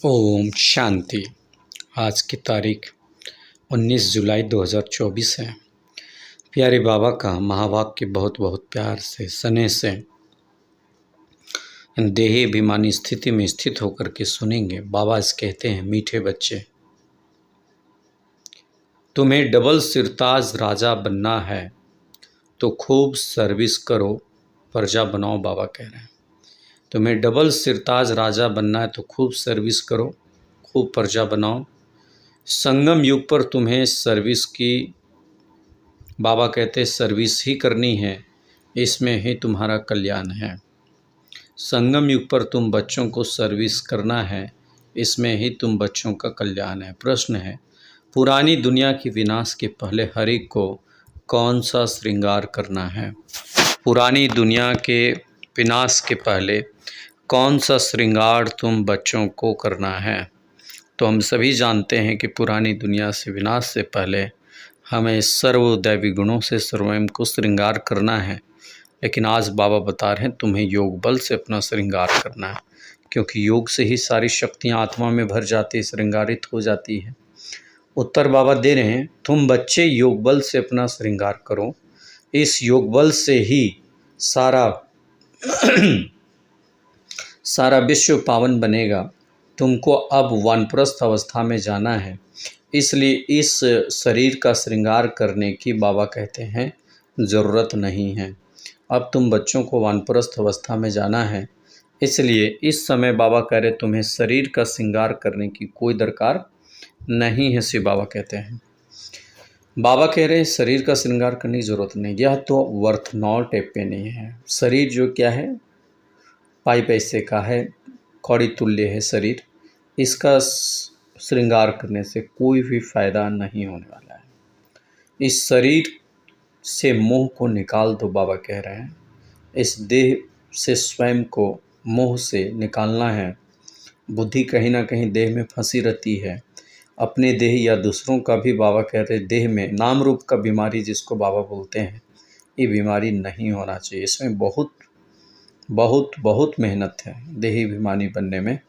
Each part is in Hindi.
ओम शांति। आज की तारीख 19 जुलाई 2024 है। प्यारे बाबा का महावाक्य बहुत बहुत प्यार से स्नेह से देही अभिमानी स्थिति में स्थित होकर के सुनेंगे। बाबा इस कहते हैं, मीठे बच्चे, तुम्हें डबल सिरताज राजा बनना है तो खूब सर्विस करो, प्रजा बनाओ। बाबा कह रहे हैं तुम्हें डबल सिरताज राजा बनना है तो खूब सर्विस करो, खूब प्रजा बनाओ। संगम युग पर तुम्हें सर्विस की, बाबा कहते सर्विस ही करनी है, इसमें ही तुम्हारा कल्याण है। संगम युग पर तुम बच्चों को सर्विस करना है, इसमें ही तुम बच्चों का कल्याण है। प्रश्न है, पुरानी दुनिया की विनाश के पहले हर एक को कौन सा श्रृंगार करना है? पुरानी दुनिया के विनाश के पहले कौन सा श्रृंगार तुम बच्चों को करना है? तो हम सभी जानते हैं कि पुरानी दुनिया से विनाश से पहले हमें सर्वदैवी गुणों से स्वयं को श्रृंगार करना है। लेकिन आज बाबा बता रहे हैं तुम्हें योग बल से अपना श्रृंगार करना है, क्योंकि योग से ही सारी शक्तियाँ आत्मा में भर जाती, श्रृंगारित हो जाती है। उत्तर बाबा दे रहे हैं, तुम बच्चे योग बल से अपना श्रृंगार करो। इस योग बल से ही सारा विश्व पावन बनेगा। तुमको अब वानप्रस्थ अवस्था में जाना है, इसलिए इस शरीर का श्रृंगार करने की बाबा कहते हैं ज़रूरत नहीं है। अब तुम बच्चों को वानप्रस्थ अवस्था में जाना है, इसलिए इस समय बाबा कह रहे तुम्हें शरीर का श्रृंगार करने की कोई दरकार नहीं है। शिव बाबा कहते हैं, बाबा कह रहे हैं शरीर का श्रृंगार करने की ज़रूरत नहीं। यह तो वर्थ नॉट ए पेनी है। शरीर जो क्या है, पाई पैसे का है, कौड़ी तुल्य है शरीर। इसका श्रृंगार करने से कोई भी फायदा नहीं होने वाला है। इस शरीर से मोह को निकाल दो। बाबा कह रहे हैं इस देह से स्वयं को मोह से निकालना है। बुद्धि कहीं ना कहीं देह में फंसी रहती है, अपने देह या दूसरों का भी। बाबा कह रहे देह में नाम रूप का बीमारी जिसको बाबा बोलते हैं, ये बीमारी नहीं होना चाहिए। इसमें बहुत बहुत बहुत मेहनत है देही अभिमानी बनने में,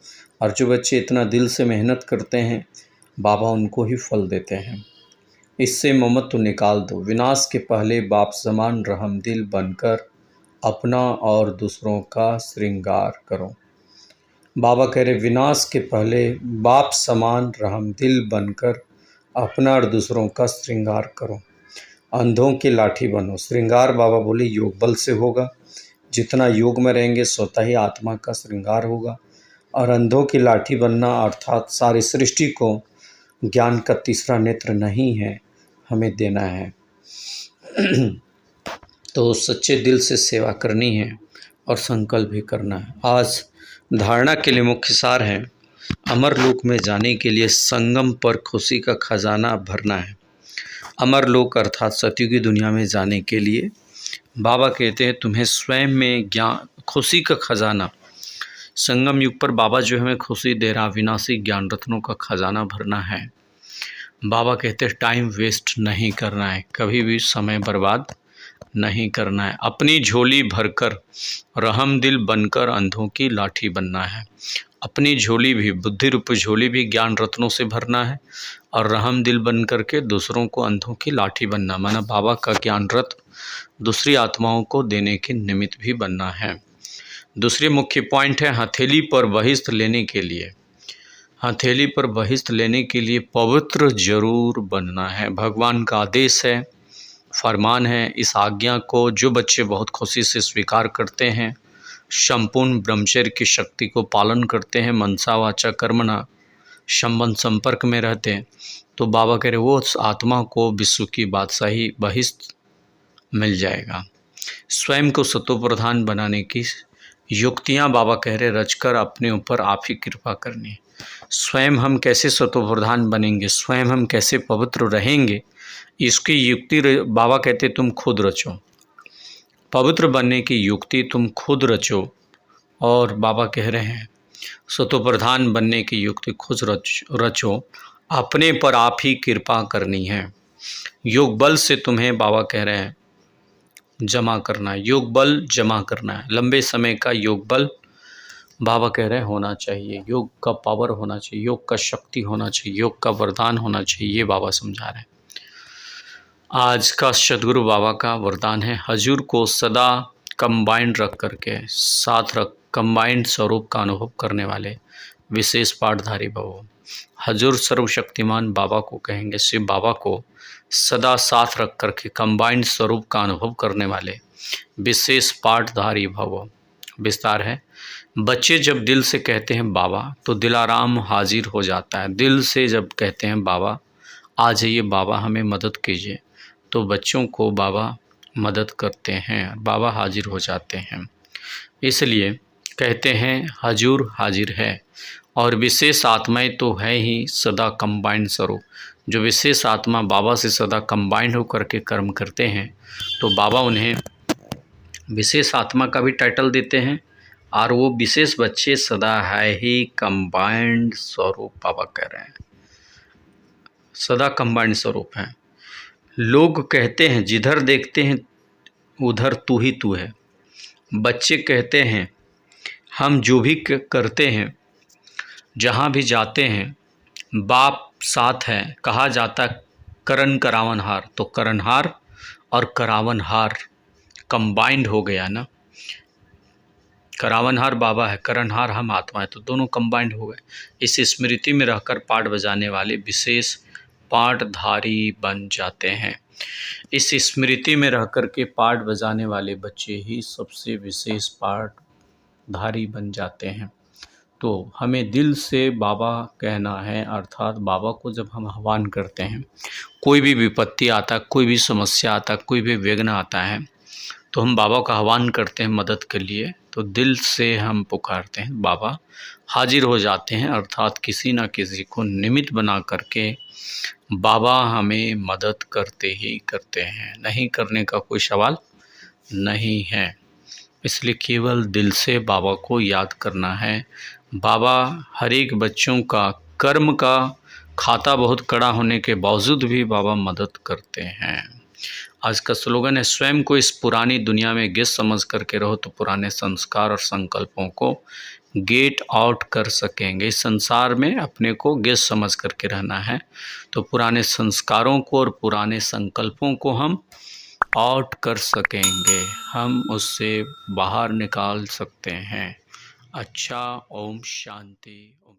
और जो बच्चे इतना दिल से मेहनत करते हैं बाबा उनको ही फल देते हैं। इससे ममत्व निकाल दो। विनाश के पहले बाप समान रहम दिल बनकर अपना और दूसरों का श्रृंगार करो। बाबा कह रहे विनाश के पहले बाप समान रहम दिल बनकर अपना और दूसरों का श्रृंगार करो। अंधों की लाठी बनो। श्रृंगार बाबा बोले योग बल से होगा। जितना योग में रहेंगे स्वतः ही आत्मा का श्रृंगार होगा। और अंधों की लाठी बनना अर्थात सारी सृष्टि को ज्ञान का तीसरा नेत्र नहीं है, हमें देना है। तो सच्चे दिल से सेवा करनी है और संकल्प भी करना है। आज धारणा के लिए मुख्य सार है, अमरलोक में जाने के लिए संगम पर खुशी का खजाना भरना है। अमरलोक अर्थात सतयुगी दुनिया में जाने के लिए बाबा कहते हैं तुम्हें स्वयं में ज्ञान खुशी का खजाना, संगम युग पर बाबा जो हमें खुशी दे रहा, विनाशी ज्ञान रत्नों का खजाना भरना है। बाबा कहते हैं टाइम वेस्ट नहीं करना है, कभी भी समय बर्बाद नहीं करना है। अपनी झोली भरकर रहम दिल बनकर अंधों की लाठी बनना है। अपनी झोली भी, बुद्धि रूप झोली भी ज्ञान रत्नों से भरना है, और रहम दिल बन करके दूसरों को अंधों की लाठी बनना, माना बाबा का ज्ञान रत्न दूसरी आत्माओं को देने के निमित्त भी बनना है। दूसरी मुख्य पॉइंट है हथेली पर बहिष्ठ लेने के लिए। हथेली पर बहिष्ठ लेने के लिए पवित्र जरूर बनना है। भगवान का आदेश है, फरमान है। इस आज्ञा को जो बच्चे बहुत खुशी से स्वीकार करते हैं, संपूर्ण ब्रह्मचर्य की शक्ति को पालन करते हैं, मनसा वाचा कर्मणा संबंध संपर्क में रहते हैं, तो बाबा कह रहे वो आत्मा को विश्व की बादशाही बहिष्ठ मिल जाएगा। स्वयं को सतोप्रधान बनाने की युक्तियाँ बाबा कह रहे रचकर अपने ऊपर आप ही कृपा करनी है। स्वयं हम कैसे सतोप्रधान बनेंगे, स्वयं हम कैसे पवित्र रहेंगे, इसकी युक्ति बाबा कहते तुम खुद रचो। पवित्र बनने की युक्ति तुम खुद रचो। और बाबा कह रहे हैं सतोप्रधान बनने की युक्ति खुद रचो, अपने पर आप ही कृपा करनी है। योग बल से तुम्हें बाबा कह रहे हैं जमा करना है, योग बल जमा करना है। लंबे समय का योग बल बाबा कह रहे हैं होना चाहिए, योग का पावर होना चाहिए, योग का शक्ति होना चाहिए, योग का वरदान होना चाहिए, ये बाबा समझा रहे हैं। आज का सद्गुरु बाबा का वरदान है, हजूर को सदा कंबाइंड रख करके साथ रख कंबाइंड स्वरूप का अनुभव करने वाले विशेष पाठधारी भवो। हजूर सर्वशक्तिमान बाबा को कहेंगे, शिव बाबा को सदा साथ रख करके कंबाइंड स्वरूप का अनुभव करने वाले विशेष पाठधारी भवो। विस्तार है, बच्चे जब दिल से कहते हैं बाबा तो दिलाराम हाजिर हो जाता है। दिल से जब कहते हैं बाबा आ जाइए, बाबा हमें मदद कीजिए, तो बच्चों को बाबा मदद करते हैं, बाबा हाजिर हो जाते हैं। इसलिए कहते हैं हजूर हाजिर है। और विशेष आत्माएं तो है ही सदा कंबाइंड स्वरूप। जो विशेष आत्मा बाबा से सदा कंबाइंड होकर के कर्म करते हैं तो बाबा उन्हें विशेष आत्मा का भी टाइटल देते हैं। और वो विशेष बच्चे सदा है ही कंबाइंड स्वरूप, बाबा कह रहे हैं सदा कंबाइंड स्वरूप हैं। लोग कहते हैं जिधर देखते हैं उधर तू ही तू है। बच्चे कहते हैं हम जो भी करते हैं, जहाँ भी जाते हैं, बाप साथ है। कहा जाता करण करावनहार, तो करणहार और करावनहार कंबाइंड हो गया ना। करावनहार बाबा है, करणहार हम आत्मा है, तो दोनों कंबाइंड हो गए। इस स्मृति में रहकर पाठ बजाने वाले विशेष पाठधारी बन जाते हैं। इस स्मृति में रहकर के पाठ बजाने वाले बच्चे ही सबसे विशेष पाठधारी बन जाते हैं। तो हमें दिल से बाबा कहना है, अर्थात बाबा को जब हम आह्वान करते हैं, कोई भी विपत्ति आता, कोई भी समस्या आता, कोई भी विघ्न आता है, तो हम बाबा का आह्वान करते हैं मदद के लिए। तो दिल से हम पुकारते हैं, बाबा हाजिर हो जाते हैं। अर्थात किसी न किसी को निमित्त बना करके बाबा हमें मदद करते ही करते हैं, नहीं करने का कोई सवाल नहीं है। इसलिए केवल दिल से बाबा को याद करना है। बाबा हर एक बच्चों का कर्म का खाता बहुत कड़ा होने के बावजूद भी बाबा मदद करते हैं। आज का स्लोगन है, स्वयं को इस पुरानी दुनिया में गेस्ट समझ करके रहो तो पुराने संस्कार और संकल्पों को गेट आउट कर सकेंगे। इस संसार में अपने को गेस्ट समझ करके रहना है, तो पुराने संस्कारों को और पुराने संकल्पों को हम आउट कर सकेंगे, हम उससे बाहर निकाल सकते हैं। अच्छा, ओम शांति। ओम